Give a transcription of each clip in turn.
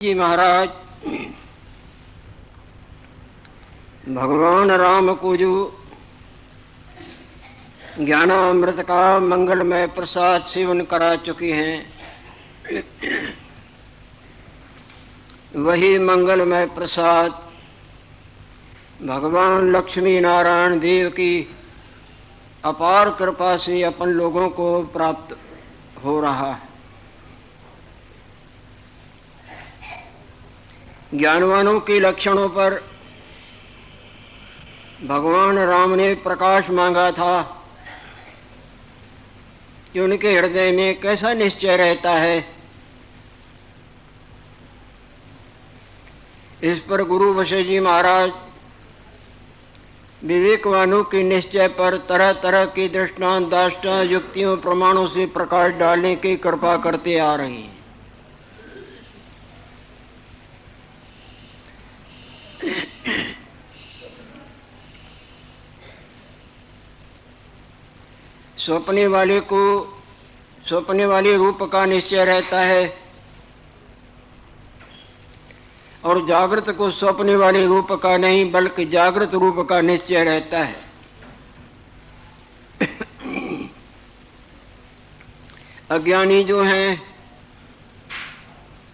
जी महाराज भगवान राम को जो ज्ञानामृत का मंगलमय प्रसाद सेवन करा चुके हैं, वही मंगलमय प्रसाद भगवान लक्ष्मी नारायण देव की अपार कृपा से अपन लोगों को प्राप्त हो रहा है। ज्ञानवानों के लक्षणों पर भगवान राम ने प्रकाश मांगा था कि उनके हृदय में कैसा निश्चय रहता है। इस पर गुरु वशिष्ठ जी महाराज विवेकवानों के निश्चय पर तरह तरह की दृष्टांत दाष्टां युक्तियों प्रमाणों से प्रकाश डालने की कृपा करते आ रहे हैं। सौंपने वाले को सौंपने वाले रूप का निश्चय रहता है और जागृत को सौंपने वाले रूप का नहीं बल्कि जागृत रूप का निश्चय रहता है। अज्ञानी जो हैं,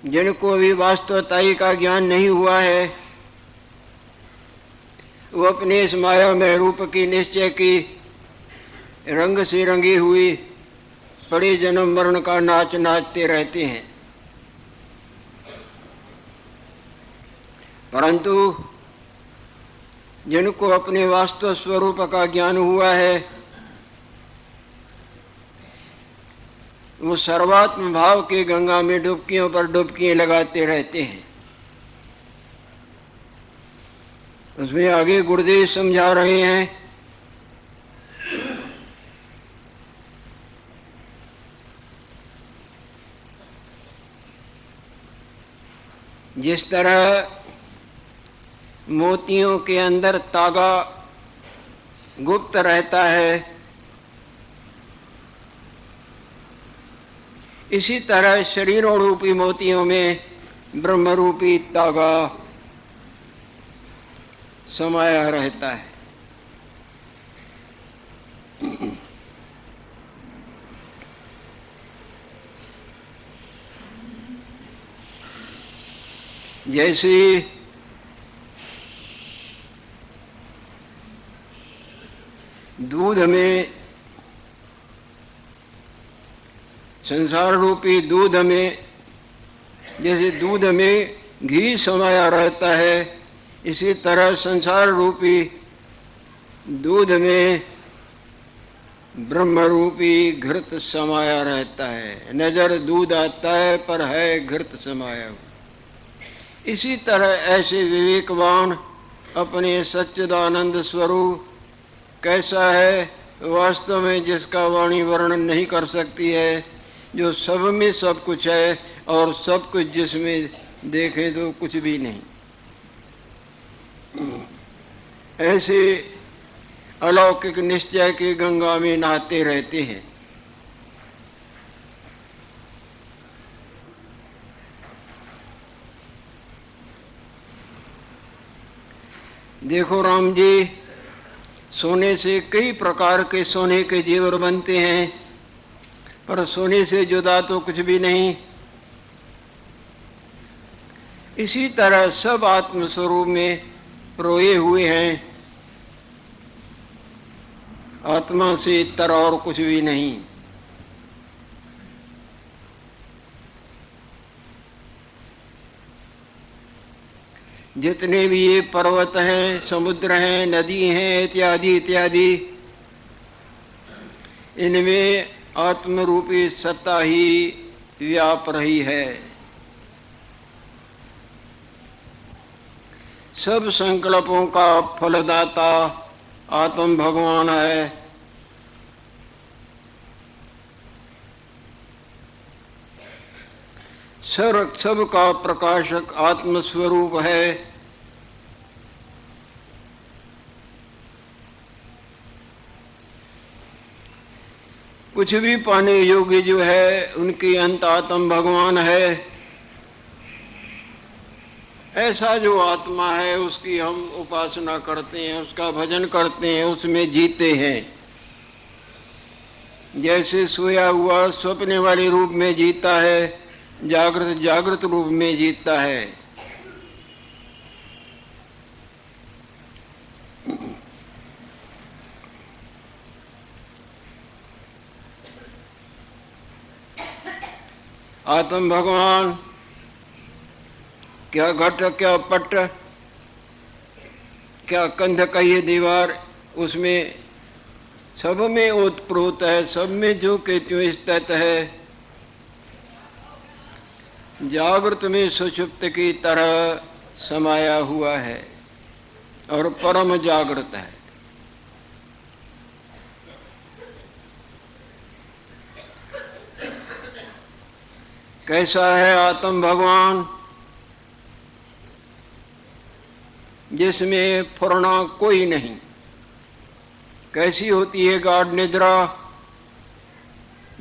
जिनको अभी वास्तवताई का ज्ञान नहीं हुआ है, वो अपने इस माया में रूप की निश्चय की रंग से रंगी हुई बड़े जन्म मरण का नाच नाचते रहते हैं। परंतु जिनको अपने वास्तव स्वरूप का ज्ञान हुआ है, वो सर्वात्म भाव की गंगा में डुबकियों पर डुबकियां लगाते रहते हैं। उसमें आगे गुरुदेव समझा रहे हैं, जिस तरह मोतियों के अंदर तागा गुप्त रहता है, इसी तरह शरीरों रूपी मोतियों में ब्रह्म रूपी तागा समाया रहता है। जैसे दूध में, संसार रूपी दूध में, जैसे दूध में घी समाया रहता है, इसी तरह संसार रूपी दूध में ब्रह्म रूपी घृत समाया रहता है। नजर दूध आता है पर है घृत समाया। इसी तरह ऐसे विवेकवान अपने सच्चिदानंद स्वरूप कैसा है वास्तव में, जिसका वाणी वर्णन नहीं कर सकती है, जो सब में सब कुछ है और सब कुछ जिसमें देखें तो कुछ भी नहीं। ऐसे अलौकिक निश्चय की गंगा में नहाते रहते हैं। देखो राम जी, सोने से कई प्रकार के सोने के जेवर बनते हैं, पर सोने से जुदा तो कुछ भी नहीं। इसी तरह सब आत्मस्वरूप में रोए हुए हैं, आत्मा से इतर और कुछ भी नहीं। जितने भी ये पर्वत हैं, समुद्र हैं, नदी हैं, इत्यादि इत्यादि, इनमें आत्मरूपी सत्ता ही व्याप रही है। सब संकल्पों का फलदाता आत्म भगवान है। सब का प्रकाशक आत्मस्वरूप है। कुछ भी पाने योग्य जो है उनकी अंत आत्म भगवान है। ऐसा जो आत्मा है उसकी हम उपासना करते हैं, उसका भजन करते हैं, उसमें जीते हैं। जैसे सोया हुआ स्वप्न वाले रूप में जीता है, जागृत जागृत रूप में जीता है। आत्म भगवान क्या घट, क्या पट, क्या कंध कहिए दीवार, उसमें सब में ओतप्रोत है, सब में जो के त्यों स्थित है। जागृत में सुषुप्त की तरह समाया हुआ है और परम जागृत है। कैसा है आत्म भगवान? जिसमें फुरना कोई नहीं। कैसी होती है गाढ़ निद्रा?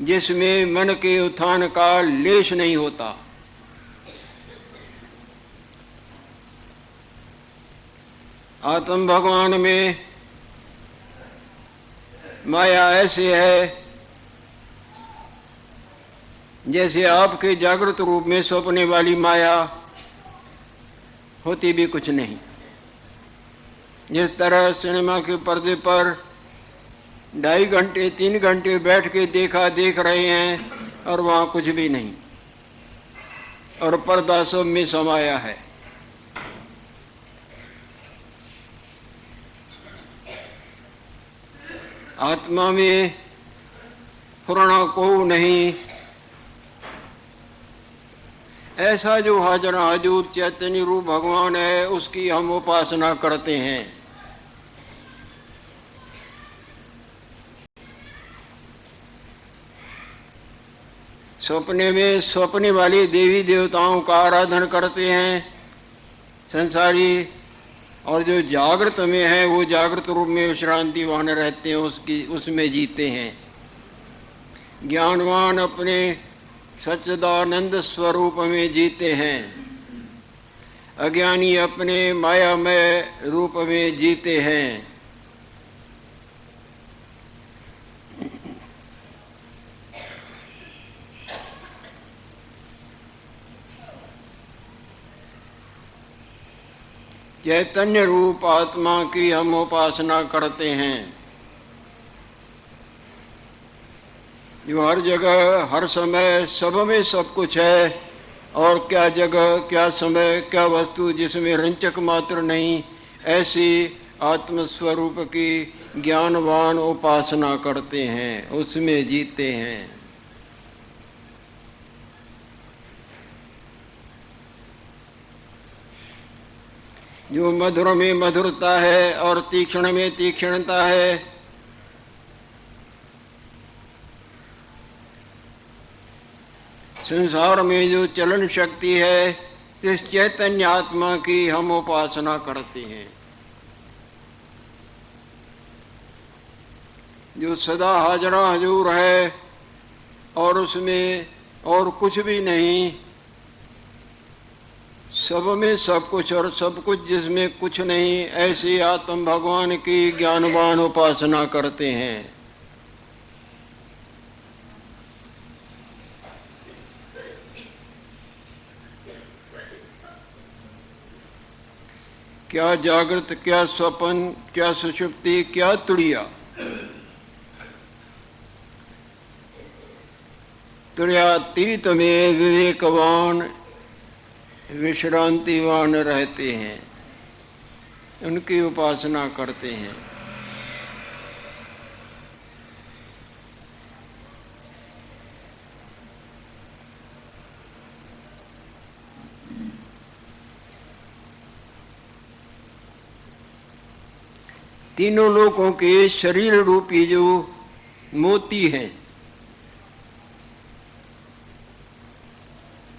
जिसमें मन के उत्थान का लेश नहीं होता। आत्म भगवान में माया ऐसे है जैसे आपके जागृत रूप में सौंपने वाली माया होती भी कुछ नहीं। जिस तरह सिनेमा के पर्दे पर 2.5 घंटे 3 घंटे बैठ के देख रहे हैं और वहाँ कुछ भी नहीं, और पर्दा सब में समाया है। आत्मा में फुरना को नहीं। ऐसा जो हाजरा हजूर चैतन्य रूप भगवान है उसकी हम उपासना करते हैं। सपने में सपने वाली देवी देवताओं का आराधन करते हैं संसारी, और जो जागृत में है वो जागृत रूप में विश्रांति वाहन रहते हैं, उसमें जीते हैं। ज्ञानवान अपने सच्चिदानंद स्वरूप में जीते हैं। अज्ञानी अपने मायामय रूप में जीते हैं। चैतन्य रूप आत्मा की हम उपासना करते हैं, जो हर जगह हर समय सब में सब कुछ है, और क्या जगह क्या समय क्या वस्तु जिसमें रंचक मात्र नहीं, ऐसी आत्मस्वरूप की ज्ञानवान उपासना करते हैं, उसमें जीते हैं। जो मधुर में मधुरता है और तीक्ष्ण में तीक्ष्णता है, संसार में जो चलन शक्ति है, इस चैतन्य आत्मा की हम उपासना करते हैं। जो सदा हाजरा हजूर है और उसमें और कुछ भी नहीं, सब में सब कुछ और सब कुछ जिसमें कुछ नहीं, ऐसी आत्म भगवान की ज्ञानवान उपासना करते हैं। क्या जागृत, क्या स्वप्न, क्या सुषुप्ति, क्या तुड़िया। तुड़यातीत में विवेकवान विश्रांतिवान रहते हैं, उनकी उपासना करते हैं। तीनों लोगों के शरीर रूपी जो मोती हैं,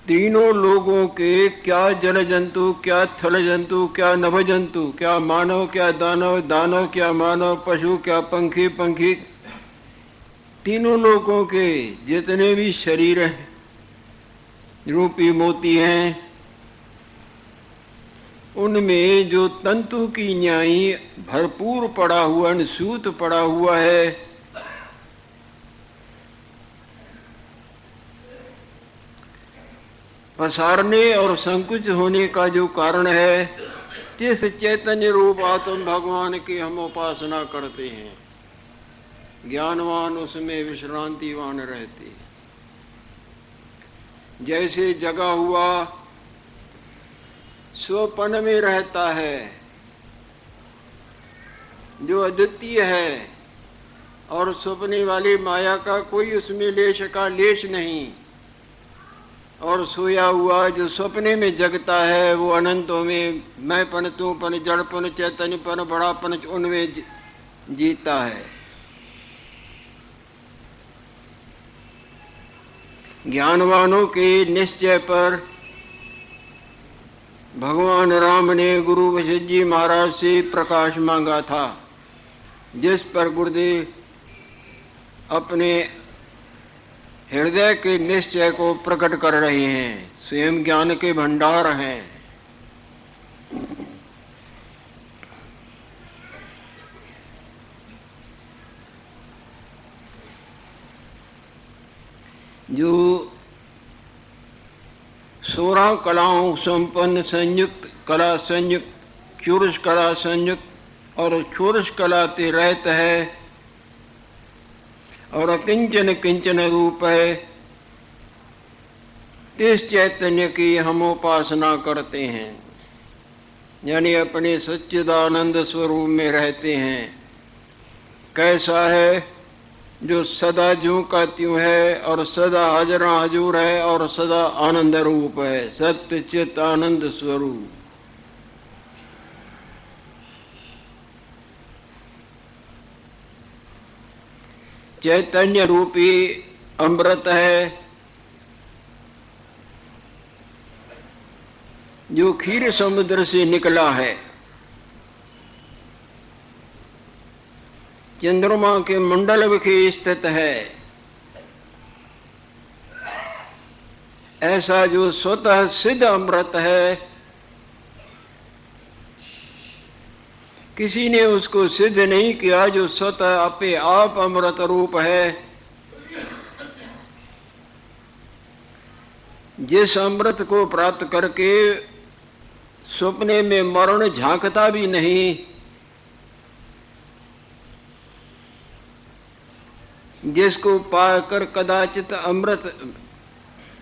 तीनों लोगों के, क्या जल जंतु, क्या थल जंतु, क्या नभ जंतु, क्या मानव, क्या दानव, दानव क्या मानव, पशु क्या पंखी, पंखी, तीनों लोगों के जितने भी शरीर रूपी मोती हैं, उनमें जो तंतु की न्यायी भरपूर पड़ा हुआ, सूत पड़ा हुआ है, पसारने और संकुचित होने का जो कारण है, जिस चैतन्य रूप आत्म भगवान की हम उपासना करते हैं, ज्ञानवान उसमें विश्रांतिवान रहते हैं। जैसे जगा हुआ स्वप्न में रहता है, जो अद्वितीय है, और स्वप्ने वाली माया का कोई उसमें लेश का लेश नहीं, और सोया हुआ जो स्वप्ने में जगता है वो अनंतों में मैंपन, तूपन, जड़पन, चैतन्यपन, बड़ापन उनमें जीता है। ज्ञानवानों के निश्चय पर भगवान राम ने गुरु वशिष्ठ जी महाराज से प्रकाश मांगा था, जिस पर गुरुदेव अपने हृदय के निश्चय को प्रकट कर रहे हैं। स्वयं ज्ञान के भंडार हैं। जो 16 कलाओं संपन्न संयुक्त कला, संयुक्त चूरस कला, संयुक्त और चूरस कलाते रहत है और अकिंचन किंचन रूप है, इस चैतन्य की हम उपासना करते हैं, यानी अपने सच्चिदानंद स्वरूप में रहते हैं। कैसा है? जो सदा ज्यों का त्यों है और सदा हाजरा हजूर है और सदा आनंद रूप है, सत्य चित आनंद स्वरूप। चैतन्य रूपी अमृत है, जो क्षीर समुद्र से निकला है, चंद्रमा के मंडल में स्थित है। ऐसा जो स्वतः सिद्ध अमृत है, किसी ने उसको सिद्ध नहीं किया, जो स्वतः अपने आप अमृत रूप है। जिस अमृत को प्राप्त करके सपने में मरण झांकता भी नहीं, जिसको पाकर कदाचित अमृत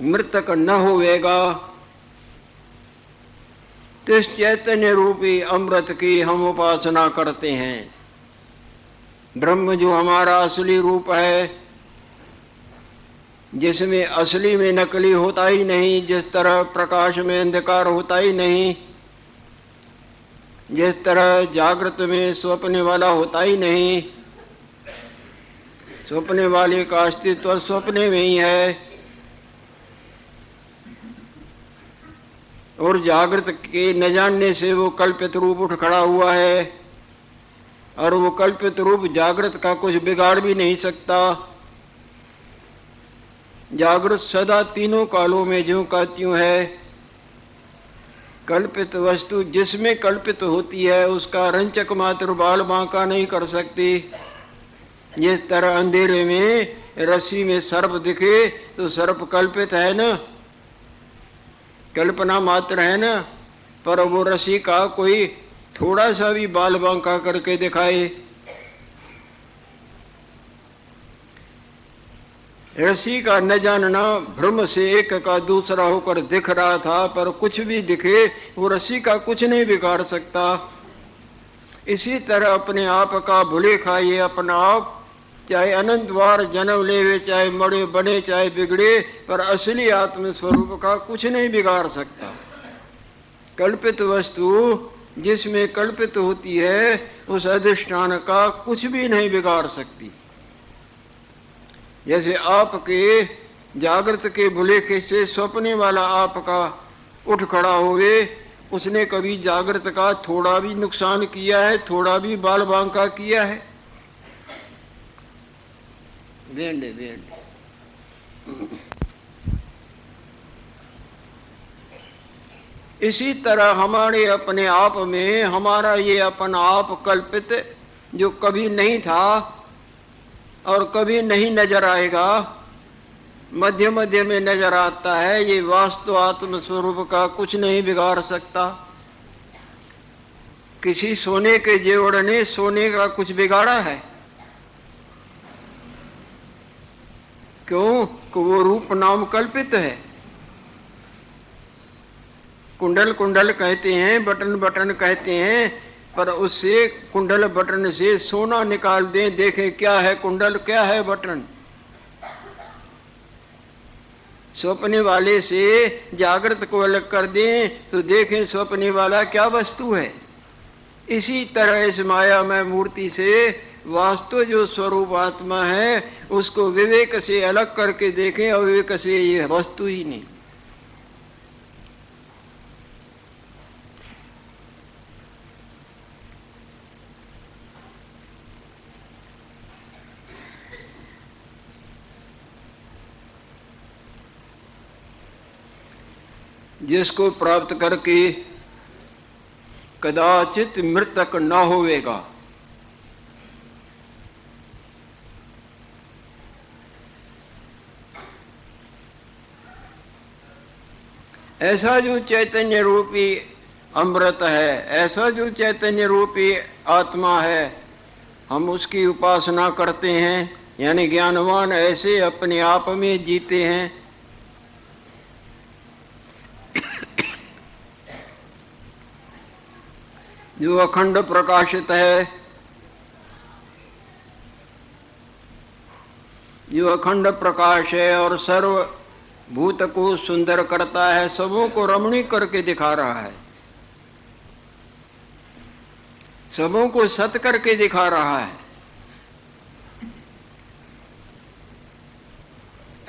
मृतक न होवेगा, तिस चैतन्य रूपी अमृत की हम उपासना करते हैं। ब्रह्म जो हमारा असली रूप है, जिसमें असली में नकली होता ही नहीं, जिस तरह प्रकाश में अंधकार होता ही नहीं, जिस तरह जागृत में स्वप्न वाला होता ही नहीं, स्वप्ने वाले का अस्तित्व स्वप्ने में ही है, और जागृत के न जानने से वो कल्पित रूप उठ खड़ा हुआ है, और वो कल्पित रूप जागृत का कुछ बिगाड़ भी नहीं सकता। जागृत सदा तीनों कालों में ज्यों का त्यों है। कल्पित वस्तु जिसमें कल्पित होती है, उसका रंचक मात्र बाल बांका नहीं कर सकती। जिस तरह अंधेरे में रस्सी में सर्प दिखे तो सर्प कल्पित है ना, कल्पना मात्र है ना, पर वो रस्सी का कोई थोड़ा सा भी बाल बांका करके दिखाए। रस्सी का न जानना भ्रम से एक का दूसरा होकर दिख रहा था, पर कुछ भी दिखे वो रस्सी का कुछ नहीं बिगाड़ सकता। इसी तरह अपने आप का भूले खाइए अपना आप, चाहे अनंत बार जन्म लेवे, चाहे मरे बने, चाहे बिगड़े, पर असली आत्म स्वरूप का कुछ नहीं बिगाड़ सकता। कल्पित वस्तु जिसमें कल्पित होती है, उस अधिष्ठान का कुछ भी नहीं बिगाड़ सकती। जैसे आपके जागृत के भुलेखे से स्वप्ने वाला आपका उठ खड़ा होवे, उसने कभी जागृत का थोड़ा भी नुकसान किया है, थोड़ा भी बाल बांका किया है? बेंडे बेंडे इसी तरह हमारे अपने आप में हमारा ये अपना आप कल्पित जो कभी नहीं था और कभी नहीं नजर आएगा, मध्य मध्य में नजर आता है, ये वास्तु आत्म स्वरूप का कुछ नहीं बिगाड़ सकता। किसी सोने के जेवर ने सोने का कुछ बिगाड़ा है? क्यों? कि वो रूप नाम कल्पित है। कुंडल कुंडल कहते हैं, बटन बटन कहते हैं, पर उससे कुंडल बटन से सोना निकाल दें, देखें क्या है कुंडल क्या है बटन। स्वप्ने वाले से जागृत को अलग कर दें तो देखें स्वप्ने वाला क्या वस्तु है। इसी तरह इस मायामय मूर्ति से वास्तव जो स्वरूप आत्मा है उसको विवेक से अलग करके देखें, अविवेक से ये वस्तु ही नहीं। जिसको प्राप्त करके कदाचित मृतक न होवेगा, ऐसा जो चैतन्य रूपी अमृत है, ऐसा जो चैतन्य रूपी आत्मा है, हम उसकी उपासना करते हैं, यानी ज्ञानवान ऐसे अपने आप में जीते हैं। जो अखंड प्रकाशित है, जो अखंड प्रकाश है और सर्व भूत को सुंदर करता है, सबों को रमणीक करके दिखा रहा है, सबों को सत करके दिखा रहा है,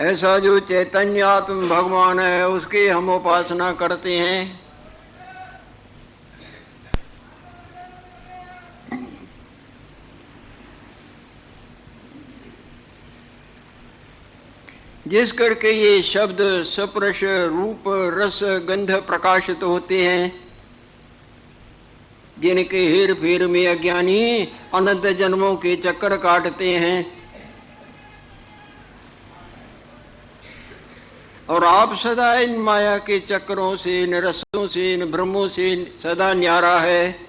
ऐसा जो चैतन्य आत्म भगवान है उसकी हम उपासना करते हैं। जिस करके ये शब्द स्पर्श रूप रस गंध प्रकाशित होते हैं, जिनके हेर फेर में अज्ञानी अनंत जन्मों के चक्कर काटते हैं, और आप सदा इन माया के चक्रों से, इन रसों से, इन भ्रमों से सदा न्यारा है।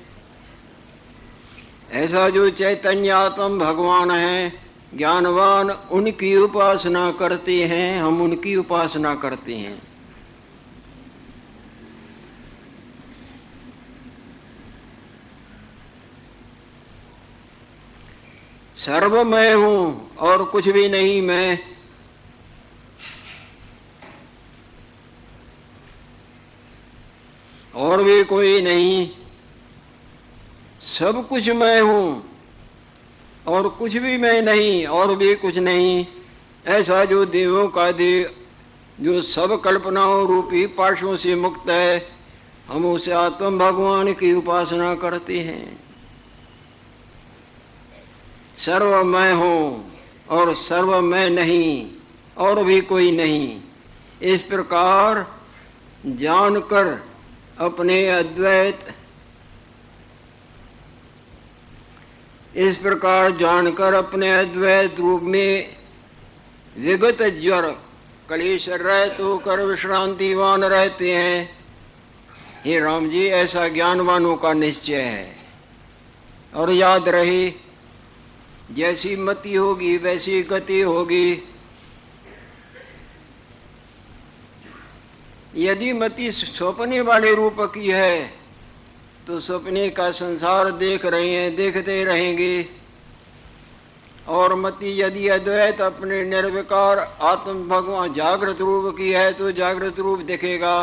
ऐसा जो चैतन्य आत्म भगवान है, ज्ञानवान उनकी उपासना करते हैं, हम उनकी उपासना करते हैं। सर्व मैं हूं और कुछ भी नहीं मैं, और भी कोई नहीं, सब कुछ मैं हूं और कुछ भी मैं नहीं, और भी कुछ नहीं। ऐसा जो देवों का देव, जो सब कल्पनाओं रूपी पाशों से मुक्त है, हम उसे आत्म भगवान की उपासना करते हैं। सर्व मैं हूँ और सर्व मैं नहीं, और भी कोई नहीं। इस प्रकार जानकर अपने अद्वैत, इस प्रकार जानकर अपने अद्वैत रूप में विगत ज्वर कलेश रहित होकर विश्रांतिवान रहते हैं। हे राम जी, ऐसा ज्ञानवानों का निश्चय है। और याद रहे, जैसी मति होगी वैसी गति होगी। यदि मति स्वप्ने वाले रूप की है तो सपने का संसार देख रहे हैं, देखते रहेंगे। और मति यदि अद्वैत अपने निर्विकार आत्म भगवान जागृत रूप की है तो जागृत रूप दिखेगा।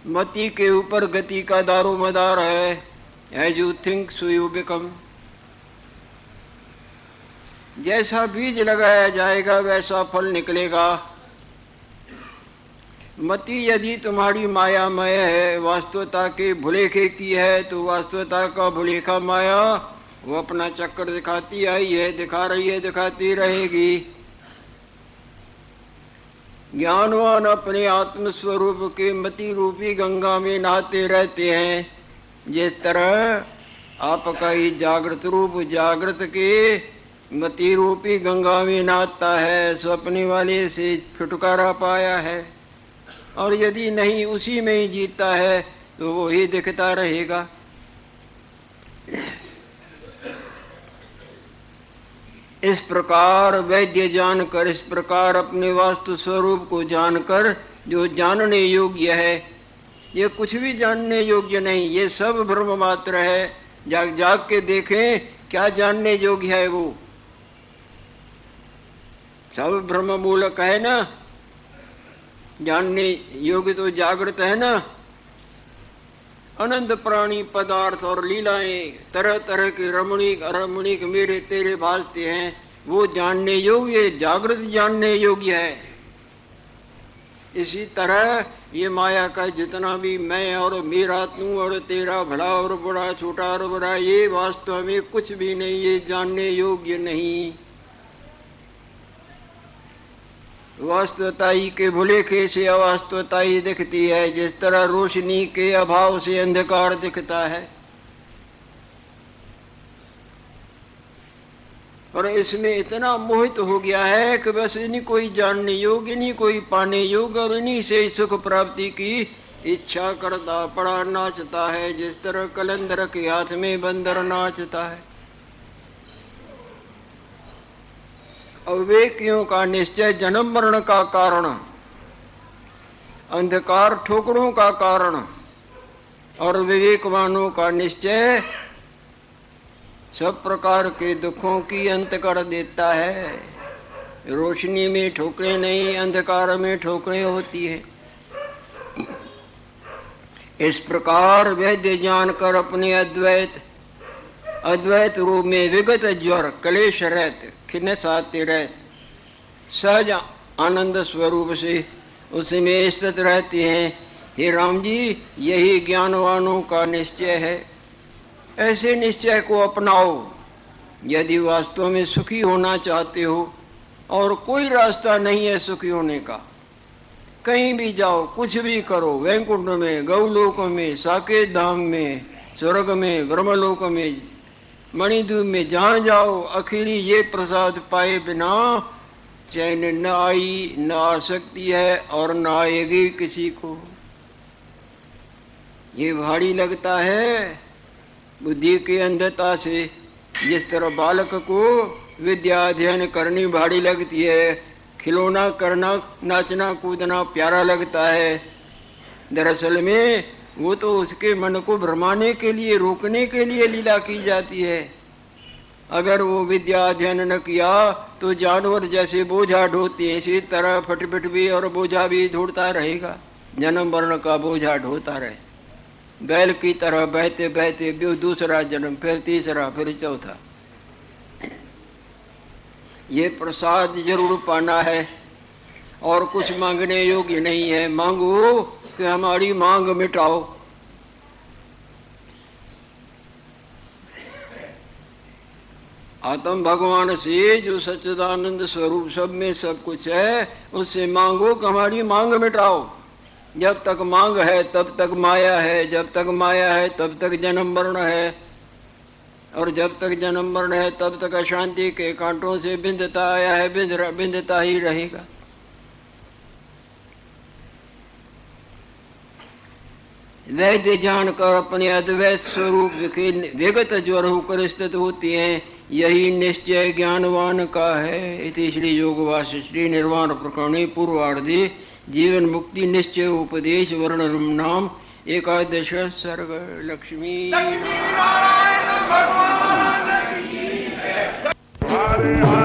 मति के ऊपर गति का दारोमदार है। As you think so you become. जैसा बीज लगाया जाएगा वैसा फल निकलेगा। मति यदि तुम्हारी मायामय है, वास्तवता के भुलेखे की है, तो वास्तवता का भुलेखा माया वो अपना चक्कर दिखाती आई है, दिखा रही है, दिखाती रहेगी। ज्ञानवान अपने आत्म स्वरूप के मति रूपी गंगा में नहाते रहते हैं। जिस तरह आपका ही जागृत रूप जागृत के मति रूपी गंगा में नहाता है, स्वप्न वाले से छुटकारा पाया है। और यदि नहीं उसी में ही जीता है तो वो ही दिखता रहेगा। इस प्रकार वैद्य जानकर, इस प्रकार अपने वास्तु स्वरूप को जानकर जो जानने योग्य है, ये कुछ भी जानने योग्य नहीं, ये सब भ्रम मात्र है। जाग जाग के देखें क्या जानने योग्य है, वो सब भ्रम मूलक है ना। जानने योग्य तो जागृत है ना। अनंत प्राणी पदार्थ और लीलाएं तरह तरह के रमणीक अरमणीक मेरे तेरे भासते हैं, वो जानने योग्य, जागृत जानने योग्य है। इसी तरह ये माया का जितना भी मैं और मेरा तू और तेरा भला और बुरा छोटा और बड़ा, ये वास्तव में कुछ भी नहीं, ये जानने योग्य नहीं। वास्तवताई के भुलेखे से अवास्तवताई दिखती है। जिस तरह रोशनी के अभाव से अंधकार दिखता है, और इसमें इतना मोहित हो गया है कि बस इन्हीं कोई जानने योग्य, नहीं कोई पाने योग्य, और इन्हीं से सुख प्राप्ति की इच्छा करता पड़ा नाचता है। जिस तरह कलंदर के हाथ में बंदर नाचता है। अविवेकियों का निश्चय जन्म मरण का कारण, अंधकार ठोकरों का कारण, और विवेकवानों का निश्चय सब प्रकार के दुखों की अंत कर देता है। रोशनी में ठोकरें नहीं, अंधकार में ठोकरें होती है। इस प्रकार वैद्य जानकर अपने अद्वैत रूप में विगत ज्वर क्लेश रहते खिन्नस आते रहे, सहज आनंद स्वरूप से उसमें स्थित रहते हैं। हे राम जी, यही ज्ञानवानों का निश्चय है। ऐसे निश्चय को अपनाओ यदि वास्तव में सुखी होना चाहते हो। और कोई रास्ता नहीं है सुखी होने का। कहीं भी जाओ, कुछ भी करो, वैकुंठ में, गौलोक में, साकेत धाम में, स्वर्ग में, ब्रह्मलोक में, मणिद्वीप में, जहाँ जाओ अखिली ये प्रसाद पाए बिना चैन न आई, न आ सकती है और न आएगी किसी को। ये भारी लगता है बुद्धि की अंधता से। जिस तरह बालक को विद्या अध्ययन करनी भारी लगती है, खिलौना करना, नाचना कूदना प्यारा लगता है, दरअसल में वो तो उसके मन को भरमाने के लिए, रोकने के लिए लीला की जाती है। अगर वो विद्या अध्ययन न किया तो जानवर जैसे बोझा ढोते हैं, इसी तरह फटफट भी और बोझा भी ढोता रहेगा, जन्म मरण का बोझा ढोता रहे। बैल की तरह बहते बहते दूसरा जन्म, फिर तीसरा, फिर चौथा। ये प्रसाद जरूर पाना है और कुछ मांगने योग्य नहीं है। मांगो कि हमारी मांग मिटाओ। आत्म भगवान से जो सच्चिदानंद स्वरूप सब में सब कुछ है, उससे मांगो कि हमारी मांग मिटाओ। जब तक मांग है तब तक माया है, जब तक माया है तब तक जन्म मरण है, और जब तक जन्म मरण है तब तक अशांति के कांटों से बिंधता आया है, बिंधता ही रहेगा। वैद्य जानकर अपने अद्वैत स्वरूप के विगत ज्वर होकर स्थित होती हैं, यही निश्चय ज्ञानवान का है। इति श्री योग वासिष्ठी निर्वाण प्रकरणे पूर्वार्धे जीवन मुक्ति निश्चय उपदेश वर्णनम नाम एकादश सर्ग। लक्ष्मी नारायण भगवान की जय।